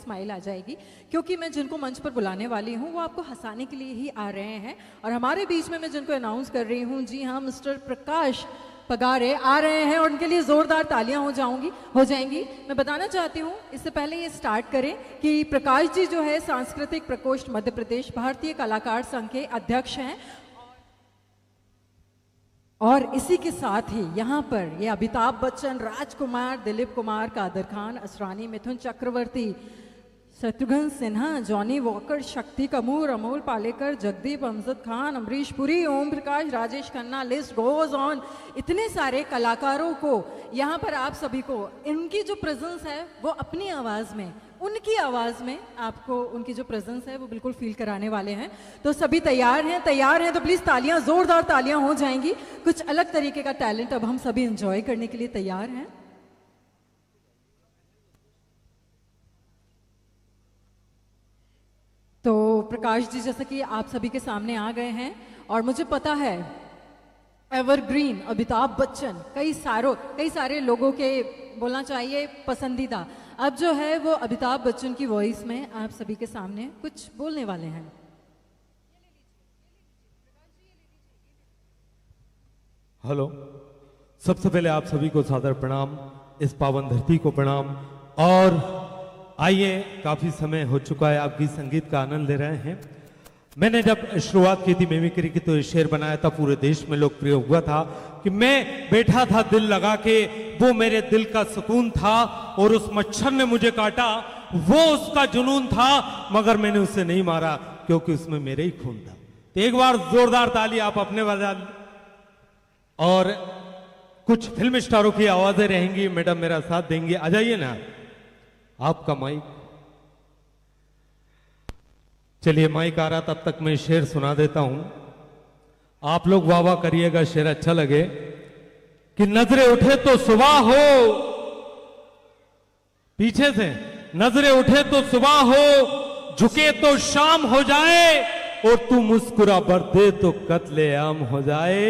Smile आ जाएगी, क्योंकि मैं जिनको मंच पर बुलाने वाली हूँ वो आपको हंसाने के लिए ही आ रहे हैं। और हमारे बीच में मैं जिनको अनाउंस कर रही हूँ, जी हाँ, मिस्टर प्रकाश पगारे आ रहे हैं और उनके लिए जोरदार तालियां हो जाएंगी। मैं बताना चाहती हूँ इससे पहले ये स्टार्ट करें कि प्रकाश जी जो है सांस्कृतिक प्रकोष्ठ मध्य प्रदेश भारतीय कलाकार संघ के अध्यक्ष हैं, और इसी के साथ ही यहाँ पर ये Amitabh Bachchan, Rajkumar, Dilip Kumar, Kader Khan, Asrani, Mithun Chakraborty, Shatrughan Sinha, Johnny Walker, Shakti Kapoor, Amol Palekar, Jagdeep, Amjad Khan, Amrish Puri, Om Prakash, Rajesh Khanna, list goes on, इतने सारे कलाकारों को यहाँ पर आप सभी को इनकी जो प्रेजेंस है वो अपनी आवाज़ में, उनकी आवाज़ में आपको उनकी जो प्रेजेंस है वो बिल्कुल फील कराने वाले हैं। तो सभी तैयार हैं तो प्लीज़ तालियां, ज़ोरदार तालियां हो जाएंगी। कुछ अलग तरीके का टैलेंट अब हम सभी इंजॉय करने के लिए तैयार हैं। तो प्रकाश जी जैसा कि आप सभी के सामने आ गए हैं, और मुझे पता है एवरग्रीन अमिताभ बच्चन कई सारे लोगों के बोलना चाहिए पसंदीदा, अब जो है वो अमिताभ बच्चन की वॉइस में आप सभी के सामने कुछ बोलने वाले हैं। हेलो, सबसे पहले आप सभी को सादर प्रणाम, इस पावन धरती को प्रणाम। और आइए, काफी समय हो चुका है, आप गीत संगीत का आनंद ले रहे हैं। मैंने जब शुरुआत की थी मिमिक्री की तो ये शेर बनाया था, पूरे देश में लोकप्रिय हुआ था कि मैं बैठा था दिल लगा के, वो मेरे दिल का सुकून था, और उस मच्छर ने मुझे काटा, वो उसका जुनून था, मगर मैंने उसे नहीं मारा क्योंकि उसमें मेरे ही खून था। तो एक बार जोरदार ताली आप अपने बजा। और कुछ फिल्म स्टारों की आवाजें रहेंगी, मैडम मेरा साथ देंगे, आ जाइए ना आपका माइक। चलिए माइक आ रहा, तब तक मैं शेर सुना देता हूं, आप लोग वाह वाह करिएगा, शेर अच्छा लगे। कि नजरें उठे तो सुबह हो, पीछे से नजरें उठे तो सुबह हो, झुके तो शाम हो जाए, और तू मुस्कुरा बरदे तो कत्ले आम हो जाए।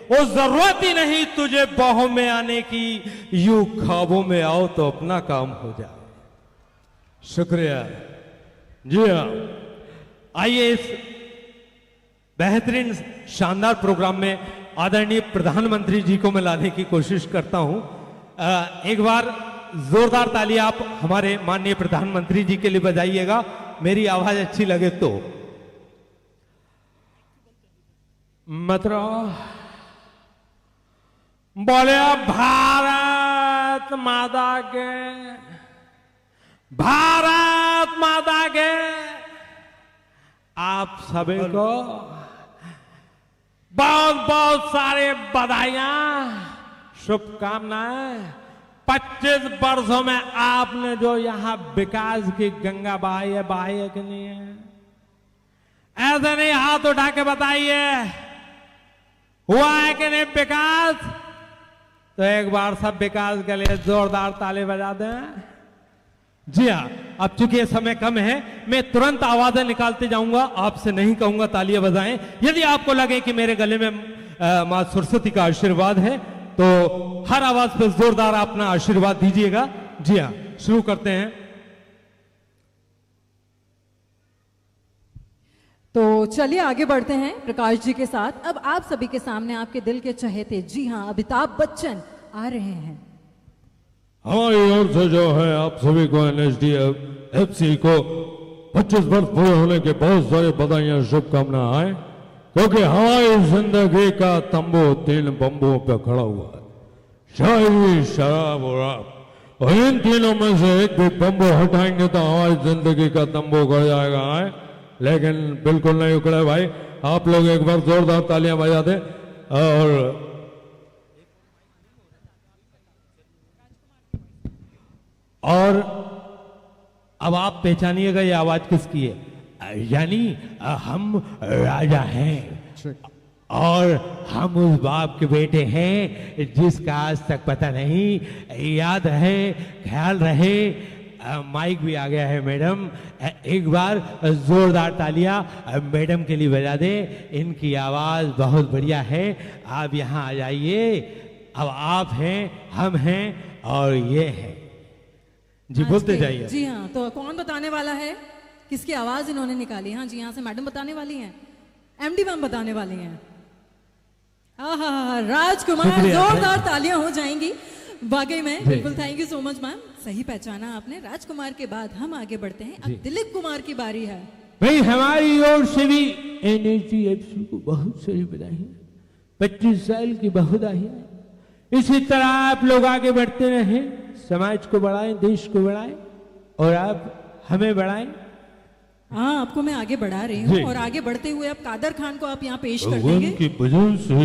और जरूरत ही नहीं तुझे बाहों में आने की, यूं ख्वाबों में आओ तो अपना काम हो जाए। शुक्रिया जी हाँ। आइए इस बेहतरीन शानदार प्रोग्राम में आदरणीय प्रधानमंत्री जी को मैं लाने की कोशिश करता हूं। एक बार जोरदार ताली आप हमारे माननीय प्रधानमंत्री जी के लिए बजाइएगा, मेरी आवाज अच्छी लगे तो। मतलब बोले भारत माता के, भारत माता के। आप सभी को बहुत बहुत सारे बधाइयां, शुभकामनाएं। 25 वर्षों में आपने जो यहां विकास की गंगा बहाई है कि नहीं है? ऐसे नहीं हाथ उठा के बताइए, हुआ है कि नहीं विकास? तो एक बार सब विकास के लिए जोरदार ताली बजा दें। जी हाँ, अब चूंकि ये समय कम है, मैं तुरंत आवाजें निकालते जाऊंगा, आपसे नहीं कहूंगा तालियां बजाएं। यदि आपको लगे कि मेरे गले में मां सरस्वती का आशीर्वाद है तो हर आवाज पर जोरदार अपना आशीर्वाद दीजिएगा। जी हाँ, शुरू करते हैं। तो चलिए आगे बढ़ते हैं प्रकाश जी के साथ। अब आप सभी के सामने आपके दिल के चहेते, जी हाँ, अमिताभ बच्चन आ रहे हैं। हमारी ओर से जो है आप सभी को NSDFC को 25 वर्ष पूरे होने के बहुत सारे बधाइयां, शुभकामनाएं। क्योंकि हमारी जिंदगी का तंबू 3 बम्बुओं पे खड़ा हुआ है, शायरी, शराब और आप। और इन तीनों में से एक भी बम्बू हटाएंगे तो हमारी जिंदगी का तंबू उखड़ जाएगा है। लेकिन बिल्कुल नहीं उखड़े भाई, आप लोग एक बार जोरदार तालियां बजा दें। और अब आप पहचानिएगा ये आवाज किसकी है। यानी हम राजा हैं और हम उस बाप के बेटे हैं जिसका आज तक पता नहीं, याद है, ख्याल रहे। माइक भी आ गया है मैडम, एक बार जोरदार तालियां मैडम के लिए बजा दे, इनकी आवाज बहुत बढ़िया है। आप यहां आ जाइए, अब आप हैं, हम हैं और ये है। जी आज बोलते के- जाइए। जी हाँ, तो कौन बताने वाला है, किसकी आवाज इन्होंने निकाली? हाँ जी, यहाँ से मैडम बताने वाली हैं, एमडी मैम बताने वाली हैं। आहा, राजकुमार, शुक्रिया, जोरदार तालियां हो जाएंगी वाकई में। जी। बिल्कुल, thank you so much ma'am, सही पहचाना आपने। राजकुमार के बाद हम आगे बढ़ते हैं, अब जी। दिलीप कुमार की बारी है। भाई हमारी ओर से भी NHDFC को बहुत सारी बधाई, 25 साल की बधाई। इसी तरह आप लोग आगे बढ़ते रहें, समाज को बढ़ाएं, देश को बढ़ाएं और आप हमें बढ़ाएं। हाँ, आपको मैं आगे बढ़ा रही जी। हूँ और आगे बढ़ते हुए अब कादर खान को आप यहाँ पेश कर भगवान देंगे। की वजह से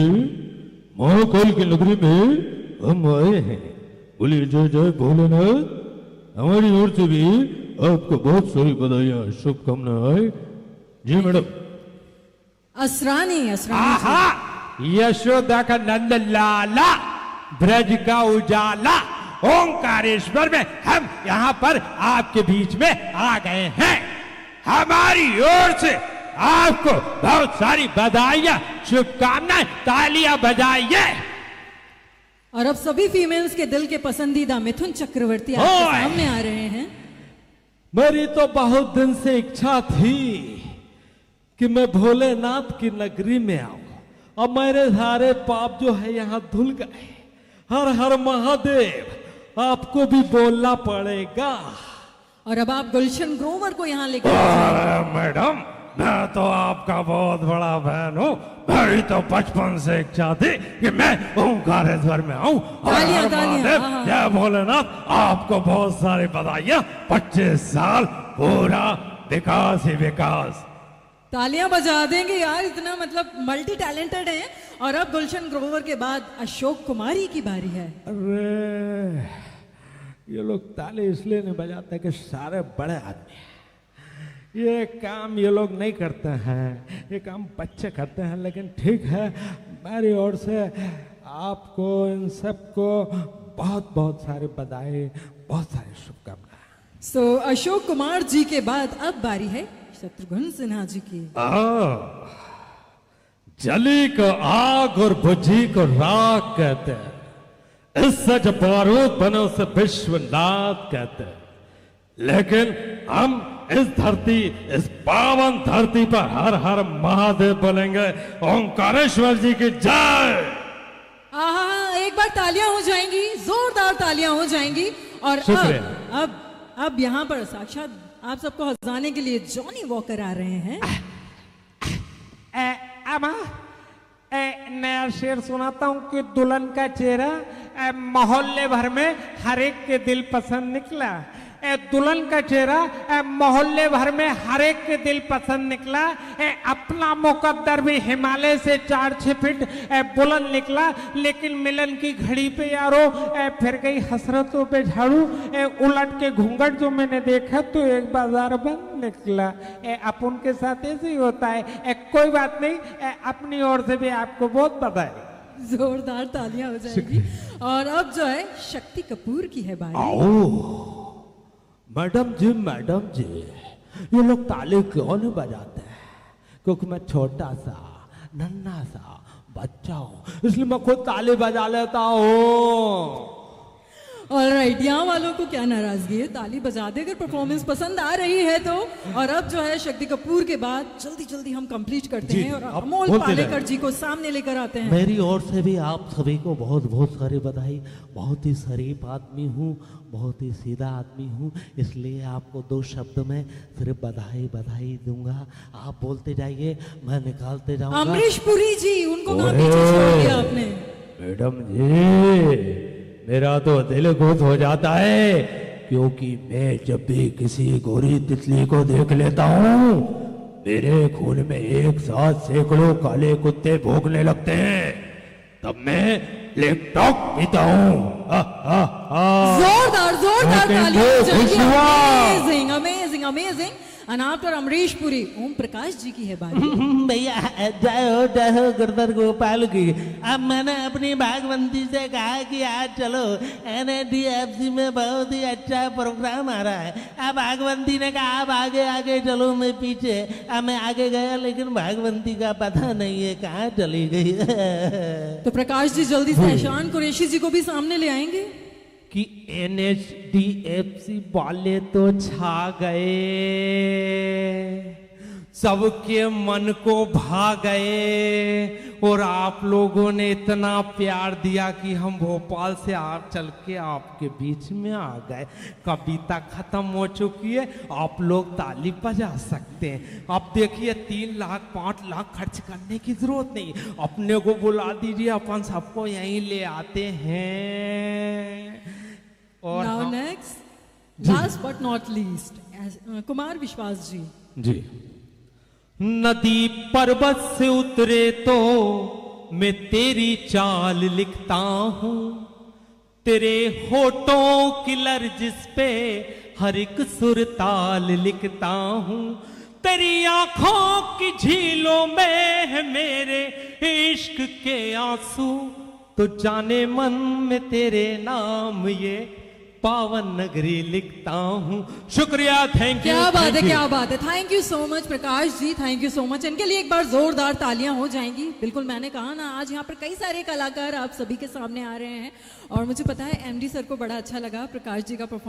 महाकाल की नगरी में हम आए हैं। बोलिए जय जय भोलेनाथ। हमारी ओर से भी आपको बहुत सारी बधाइयाँ, शुभकामनाएं। जी मैडम। असरानी, असरानी जी। आहा, यशोदा का नंद लाला, ब्रज का उजाला, ओंकारेश्वर में हम यहाँ पर आपके बीच में आ गए हैं। हमारी ओर से आपको बहुत सारी बधाइयाँ, शुभकामनाएं, तालियां बजाइए। और अब सभी फीमेल्स के दिल के पसंदीदा मिथुन चक्रवर्ती आपके ओए। सामने आ रहे हैं। मेरी तो बहुत दिन से इच्छा थी कि मैं भोलेनाथ की नगरी में आऊं और मेरे सारे पाप जो है यहाँ धुल गए। हर हर महादेव, आपको भी बोलना पड़ेगा। और अब आप गुलशन ग्रोवर को यहाँ लेकर आए। मैडम, मैं तो आपका बहुत बड़ा फैन हूँ। मेरी तो बचपन से इच्छा थी कि मैं ओंकारेश्वर में आऊं। हर तालियां, हर तालियां, महादेव, हाँ, हाँ। जय भोलेनाथ। आपको बहुत सारी बधाइयाँ। 25 साल पूरा विकास ही विकास। तालियां बजा देंगे यार, इतना मतलब मल्टी टैलेंटेड हैं। और अब गुलशन ग्रोवर के बाद अशोक कुमारी की बारी है। अरे ये लोग ताली इसलिए नहीं बजाते कि सारे बड़े आदमी हैं। ये काम ये लोग नहीं करते हैं, ये काम बच्चे करते हैं। लेकिन ठीक है, मेरी ओर से आपको इन सबको बहुत बहुत सारी बधाई, बहुत सारी शुभकामनाएं। सो अशोक कुमार जी के बाद अब बारी है शत्रुघ्न सिन्हा जी की। जली को आग और बुझी को राख कहते हैं। इससे जो बारूद बने उसे विश्वनाथ कहते हैं। लेकिन हम इस धरती, इस पावन धरती पर हर हर महादेव बोलेंगे। ओंकारेश्वर जी की जय। आहा, एक बार तालियां हो जाएंगी, जोरदार तालियां हो जाएंगी। और शुक्रिया। अब यहाँ पर साक्षात आप सबको हंसाने के लिए जॉनी वॉकर आ रहे हैं। अमा नया शेर सुनाता हूँ कि दुल्हन का चेहरा मोहल्ले भर में हर एक के दिल पसंद निकला। दुल्हन का चेहरा मोहल्ले भर में हर एक के दिल पसंद निकला। अपना मुकद्दर भी हिमालय से 4-6 फीट बुलंद निकला। लेकिन मिलन की घड़ी पे यारो फिर गई हसरतों पे झाड़ू। उलट के घूंघट जो मैंने देखा तो एक बाजार बंद निकला। अपन के साथ ऐसे ही होता है। कोई बात नहीं, अपनी ओर से भी आपको बहुत बधाई। जोरदार तालियां हो जाएंगी। और अब जो है शक्ति कपूर की है बारी। आओ मैडम जी, ये लोग ताली क्यों नहीं बजाते हैं? क्योंकि मैं छोटा सा नन्हा सा बच्चा हूँ, इसलिए मैं खुद ताली बजा लेता हूँ। ऑलराइट, यहाँ वालों को क्या नाराजगी है, ताली बजा दे अगर परफॉर्मेंस पसंद आ रही है तो। और अब जो है शक्ति कपूर के बाद जल्दी जल्दी हम कंप्लीट करते जी, हैं और आप अमोल बोलते पालेकर रहे। जी को सामने लेकर आते हैं। मेरी ओर से भी आप सभी को बहुत बहुत सारी बधाई। बहुत ही शरीफ आदमी हूँ, बहुत ही सीधा आदमी हूँ, इसलिए आपको 2 शब्द में सिर्फ बधाई बधाई दूंगा। आप बोलते जाइए, मैं निकालते जाऊंगा। अमरीश पुरी जी, उनको कहाँ पीछे छोड़ दिया आपने? मैडम जी, मेरा तो दिल खुश हो जाता है क्योंकि मैं जब भी किसी गोरी तितली को देख लेता हूँ, मेरे खून में एक साथ सैकड़ों काले कुत्ते भौंकने लगते हैं। तब मैं लैपटॉप पीता हूँ। जोरदार जोरदार Second तालियां day, हो जाएंगी। खुश हुआ। Amazing amazing amazing. And after Amrish Puri Om Prakash ji की है बारी। भैया जय हो गिरधर गोपाल की। अब मैंने अपनी भागवंती से कहा कि आज चलो NHDFC में बहुत ही अच्छा प्रोग्राम आ रहा है। अब भागवंती ने कहा आप आगे आगे चलो, मैं पीछे। अब मैं आगे गया लेकिन भागवंती का पता नहीं है कहाँ चली गई। तो प्रकाश जी जल्दी से एहसान कुरैशी जी को भी सामने ले आएंगे। कि NHDFC वाले तो छा गए, सबके मन को भा गए और आप लोगों ने इतना प्यार दिया कि हम भोपाल से चल के आपके बीच में आ गए। कविता खत्म हो चुकी है, आप लोग ताली बजा सकते हैं। अब देखिए 3 लाख 5 लाख खर्च करने की जरूरत नहीं, अपने को बुला दीजिए, अपन सबको यहीं ले आते हैं। और now next, last but not least, Kumar विश्वास जी। जी। नदी पर्वत से उतरे तो मैं तेरी चाल लिखता हूँ, तेरे होठों की लर्जिश पे हर एक सुर ताल लिखता हूँ, तेरी आंखों की झीलों में है मेरे इश्क के आंसू, तो जाने मन में तेरे नाम ये पावन नगरी लिखता हूँ। शुक्रिया, थैंक यू। क्या बात है, क्या बात है। Thank you so much Prakash ji, thank you so much. इनके लिए एक बार जोरदार तालियां हो जाएंगी। बिल्कुल, मैंने कहा ना, आज यहाँ पर कई सारे कलाकार आप सभी के सामने आ रहे हैं और मुझे पता है MD सर को बड़ा अच्छा लगा प्रकाश जी का परफॉर्मेंस।